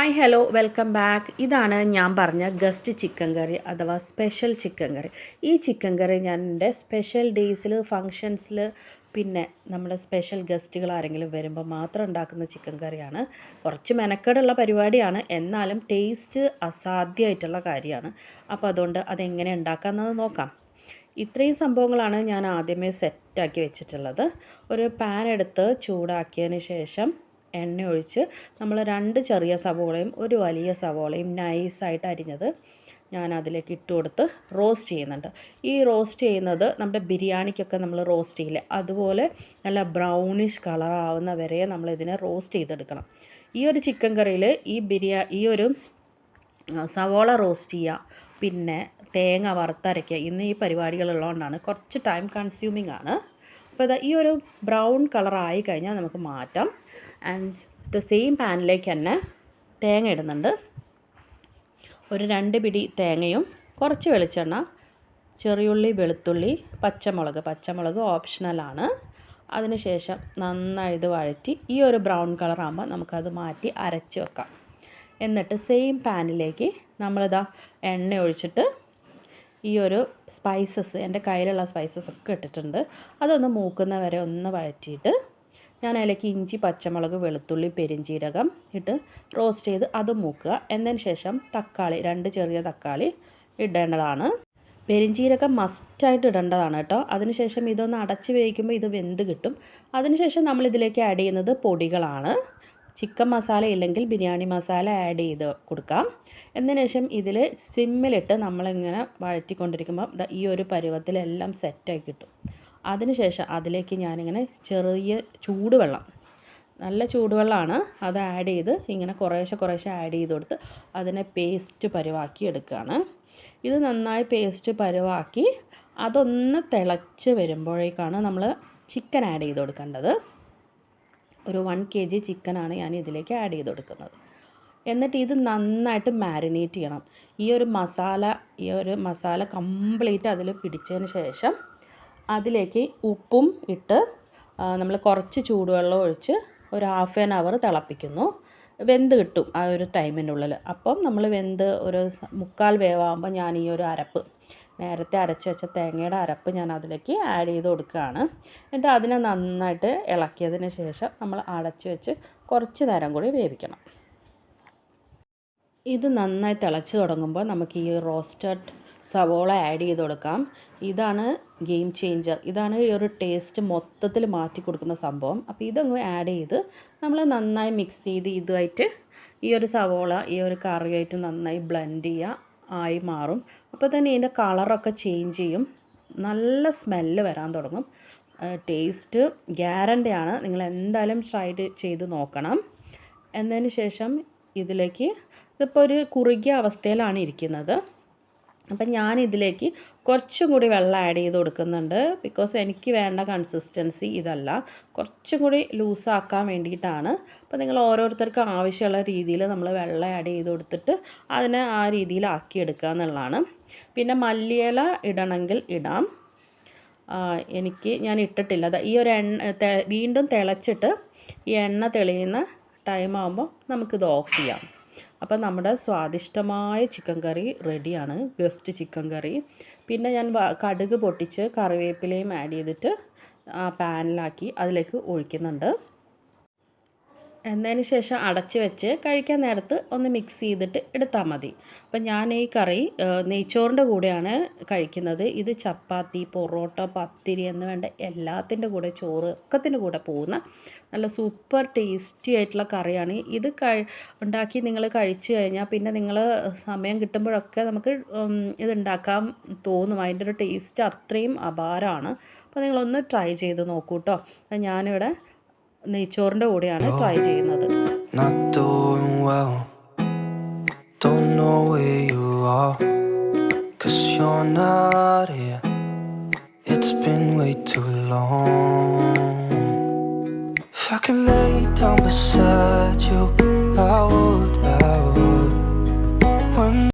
Hi hello welcome back. ഇതാണ് ഞാൻ പറഞ്ഞ ഗസ്റ്റ് ചിക്കൻ കറി അഥവാ സ്പെഷ്യൽ ചിക്കൻ കറി. ഈ ചിക്കൻ കറി ഞാൻ എൻ്റെ സ്പെഷ്യൽ ഡേയ്സിൽ ഫങ്ഷൻസിൽ പിന്നെ നമ്മുടെ സ്പെഷ്യൽ ഗസ്റ്റുകൾ ആരെങ്കിലും വരുമ്പോൾ മാത്രം ഉണ്ടാക്കുന്ന ചിക്കൻ കറിയാണ്. കുറച്ച് മെനക്കേടുള്ള പരിപാടിയാണ്, എന്നാലും ടേസ്റ്റ് അസാധ്യമായിട്ടുള്ള കാര്യമാണ്. അപ്പോൾ അതുകൊണ്ട് അതെങ്ങനെ ഉണ്ടാക്കാമെന്നത് നോക്കാം. ഇത്രയും സംഭവങ്ങളാണ് ഞാൻ ആദ്യമേ സെറ്റാക്കി വെച്ചിട്ടുള്ളത്. ഒരു പാൻ എടുത്ത് ചൂടാക്കിയതിന് ശേഷം എണ്ണ ഒഴിച്ച് നമ്മൾ 2 ചെറിയ സവോളയും ഒരു വലിയ സവോളയും നൈസായിട്ട് അരിഞ്ഞത് ഞാൻ അതിലേക്ക് ഇട്ട് കൊടുത്ത് റോസ്റ്റ് ചെയ്യുന്നുണ്ട്. ഈ റോസ്റ്റ് ചെയ്യുന്നത് നമ്മുടെ ബിരിയാണിക്കൊക്കെ നമ്മൾ റോസ്റ്റ് ചെയ്യില്ലേ, അതുപോലെ നല്ല ബ്രൗണിഷ് കളറാവുന്ന വരെ നമ്മളിതിനെ റോസ്റ്റ് ചെയ്തെടുക്കണം. ഈ ഒരു ചിക്കൻ കറിയിൽ ഈ ഒരു സവോള റോസ്റ്റ് ചെയ്യുക, പിന്നെ തേങ്ങ വറുത്തരയ്ക്കുക, ഇന്ന് ഈ പരിപാടികളുള്ളതുകൊണ്ടാണ് കുറച്ച് ടൈം കൺസ്യൂമിംഗ് ആണ്. അപ്പോൾ ഈ ഒരു ബ്രൗൺ കളറായി കഴിഞ്ഞാൽ നമുക്ക് മാറ്റാം. ആൻഡ് ദ സെയിം പാനിലേക്ക് തന്നെ തേങ്ങ ഇടുന്നുണ്ട്. ഒരു 2 പിടി തേങ്ങയും കുറച്ച് വെളിച്ചെണ്ണ, ചെറിയുള്ളി, വെളുത്തുള്ളി, പച്ചമുളക് ഓപ്ഷണലാണ്. അതിനുശേഷം നന്നായി ഇത് വഴറ്റി ഈ ഒരു ബ്രൗൺ കളറാകുമ്പോൾ നമുക്കത് മാറ്റി അരച്ച് വെക്കാം. എന്നിട്ട് സെയിം പാനിലേക്ക് നമ്മളിതാ എണ്ണ ഒഴിച്ചിട്ട് ഈ ഒരു സ്പൈസസ്, എൻ്റെ കയ്യിലുള്ള സ്പൈസസ് ഒക്കെ ഇട്ടിട്ടുണ്ട്. അതൊന്ന് മൂക്കുന്ന വരെ ഒന്ന് വഴറ്റിയിട്ട് ഞാൻ അതിലേക്ക് ഇഞ്ചി, പച്ചമുളക്, വെളുത്തുള്ളി, പെരിഞ്ചീരകം ഇട്ട് റോസ്റ്റ് ചെയ്ത് അതും മൂക്കുക. എന്നതിന് ശേഷം തക്കാളി, 2 ചെറിയ തക്കാളി ഇടേണ്ടതാണ്. പെരിഞ്ചീരകം മസ്റ്റായിട്ട് ഇടേണ്ടതാണ് കേട്ടോ. അതിനുശേഷം ഇതൊന്ന് അടച്ച് വേവിക്കുമ്പോൾ ഇത് വെന്ത് കിട്ടും. അതിനുശേഷം നമ്മളിതിലേക്ക് ആഡ് ചെയ്യുന്നത് പൊടികളാണ്. ചിക്കൻ മസാല ഇല്ലെങ്കിൽ ബിരിയാണി മസാല ആഡ് ചെയ്ത് കൊടുക്കാം. എന്നതിന് ശേഷം ഇതിൽ സിമ്മിലിട്ട് നമ്മളിങ്ങനെ വഴറ്റിക്കൊണ്ടിരിക്കുമ്പോൾ ഈ ഒരു പരുവത്തിലെല്ലാം സെറ്റായി കിട്ടും. അതിനുശേഷം അതിലേക്ക് ഞാനിങ്ങനെ ചെറിയ ചൂടുവെള്ളം, നല്ല ചൂടുവെള്ളമാണ്, അത് ആഡ് ചെയ്ത് ഇങ്ങനെ കുറേശ്ശെ ആഡ് ചെയ്ത് കൊടുത്ത് അതിനെ പേസ്റ്റ് പരുവാക്കി എടുക്കുകയാണ്. ഇത് നന്നായി പേസ്റ്റ് പരുവാക്കി അതൊന്ന് തിളച്ച് വരുമ്പോഴേക്കാണ് നമ്മൾ ചിക്കൻ ആഡ് ചെയ്ത് കൊടുക്കേണ്ടത്. ഒരു 1 kg ചിക്കനാണ് ഞാൻ ഇതിലേക്ക് ആഡ് ചെയ്ത് കൊടുക്കുന്നത്. എന്നിട്ട് ഇത് നന്നായിട്ട് മാരിനേറ്റ് ചെയ്യണം. ഈ ഒരു മസാല കംപ്ലീറ്റ് അതിൽ പിടിച്ചതിന് ശേഷം അതിലേക്ക് ഉപ്പും ഇട്ട് നമ്മൾ കുറച്ച് ചൂടുവെള്ളം ഒഴിച്ച് ഒരു 1/2 hour തിളപ്പിക്കുന്നു. വെന്ത് കിട്ടും ആ ഒരു ടൈമിൻ്റെ ഉള്ളിൽ. അപ്പം നമ്മൾ വെന്ത് ഒരു 3/4 വേവാകുമ്പോൾ ഞാൻ ഈ ഒരു അരപ്പ്, നേരത്തെ അരച്ച് വെച്ച തേങ്ങയുടെ അരപ്പ് ഞാൻ അതിലേക്ക് ആഡ് ചെയ്ത് കൊടുക്കുകയാണ്. എന്നിട്ട് അതിനെ നന്നായിട്ട് ഇളക്കിയതിന് ശേഷം നമ്മൾ അടച്ച് വെച്ച് കുറച്ച് നേരം കൂടി വേവിക്കണം. ഇത് നന്നായി തിളച്ച് തുടങ്ങുമ്പോൾ നമുക്ക് ഈ റോസ്റ്റഡ് സവോള ആഡ് ചെയ്ത് കൊടുക്കാം. ഇതാണ് ഗെയിം ചേഞ്ചർ. ഇതാണ് ഈ ഒരു ടേസ്റ്റ് മൊത്തത്തിൽ മാറ്റി കൊടുക്കുന്ന സംഭവം. അപ്പോൾ ഇതങ്ങ് ആഡ് ചെയ്ത് നമ്മൾ നന്നായി മിക്സ് ചെയ്ത് ഇതുമായിട്ട് ഈ ഒരു സവോള ഈ ഒരു കറിയായിട്ട് നന്നായി ബ്ലെൻഡ് ആയി മാറും. അപ്പോൾ തന്നെ ഇതിൻ്റെ കളറൊക്കെ ചേഞ്ച് ചെയ്യും, നല്ല സ്മെല്ല് വരാൻ തുടങ്ങും. ടേസ്റ്റ് ഗ്യാരണ്ടിയാണ്, നിങ്ങൾ എന്തായാലും ട്രൈ ചെയ്ത് നോക്കണം. എന്നതിന് ശേഷം ഇതിപ്പോൾ ഒരു കുറുകിയ അവസ്ഥയിലാണ് ഇരിക്കുന്നത്. അപ്പം ഞാൻ ഇതിലേക്ക് കുറച്ചും കൂടി വെള്ളം ആഡ് ചെയ്ത് കൊടുക്കുന്നുണ്ട്. ബിക്കോസ് എനിക്ക് വേണ്ട കൺസിസ്റ്റൻസി ഇതല്ല, കുറച്ചും കൂടി ലൂസാക്കാൻ വേണ്ടിയിട്ടാണ്. അപ്പോൾ നിങ്ങൾ ഓരോരുത്തർക്കും ആവശ്യമുള്ള രീതിയിൽ നമ്മൾ വെള്ളം ആഡ് ചെയ്ത് കൊടുത്തിട്ട് അതിനെ ആ രീതിയിലാക്കിയെടുക്കുക എന്നുള്ളതാണ്. പിന്നെ മല്ലിയില ഇടണമെങ്കിൽ ഇടാം. ഞാൻ ഇട്ടിട്ടില്ല. ഈ ഒരു വീണ്ടും തിളച്ചിട്ട് ഈ എണ്ണ തെളിയുന്ന ടൈമാകുമ്പോൾ നമുക്കിത് ഓഫ് ചെയ്യാം. അപ്പോൾ നമ്മുടെ സ്വാദിഷ്ടമായ ചിക്കൻ കറി റെഡിയാണ്, ഗസ്റ്റ് ചിക്കൻ കറി. പിന്നെ ഞാൻ കടുക് പൊട്ടിച്ച് കറിവേപ്പിലയും ആഡ് ചെയ്തിട്ട് പാനിലാക്കി അതിലേക്ക് ഒഴിക്കുന്നുണ്ട്. എന്നതിന് ശേഷം അടച്ച് വെച്ച് കഴിക്കാൻ നേരത്ത് ഒന്ന് മിക്സ് ചെയ്തിട്ട് എടുത്താൽ മതി. അപ്പം ഞാൻ ഈ കറി നെയ്ച്ചോറിൻ്റെ കൂടെയാണ് കഴിക്കുന്നത്. ഇത് ചപ്പാത്തി, പൊറോട്ട, പത്തിരി എന്ന് വേണ്ട എല്ലാത്തിൻ്റെ കൂടെ, ചോറ് ഒക്കത്തിൻ്റെ കൂടെ പോകുന്ന നല്ല സൂപ്പർ ടേസ്റ്റി ആയിട്ടുള്ള കറിയാണ്. ഇത് ഉണ്ടാക്കി നിങ്ങൾ കഴിച്ചു കഴിഞ്ഞാൽ പിന്നെ നിങ്ങൾ സമയം കിട്ടുമ്പോഴൊക്കെ നമുക്ക് ഇത് ഉണ്ടാക്കാൻ തോന്നും. അതിൻ്റെ ഒരു ടേസ്റ്റ് അത്രയും അപാരമാണ്. അപ്പോൾ നിങ്ങളൊന്ന് ട്രൈ ചെയ്ത് നോക്കൂ കേട്ടോ. ഞാനിവിടെ നെയ്ച്ചോറിൻ്റെ കൂടെയാണ് ട്രൈ ചെയ്യുന്നത്. Not doing well, don't know where you are, 'cause you're not here. It's been way too long. If I could lay down beside you, I would.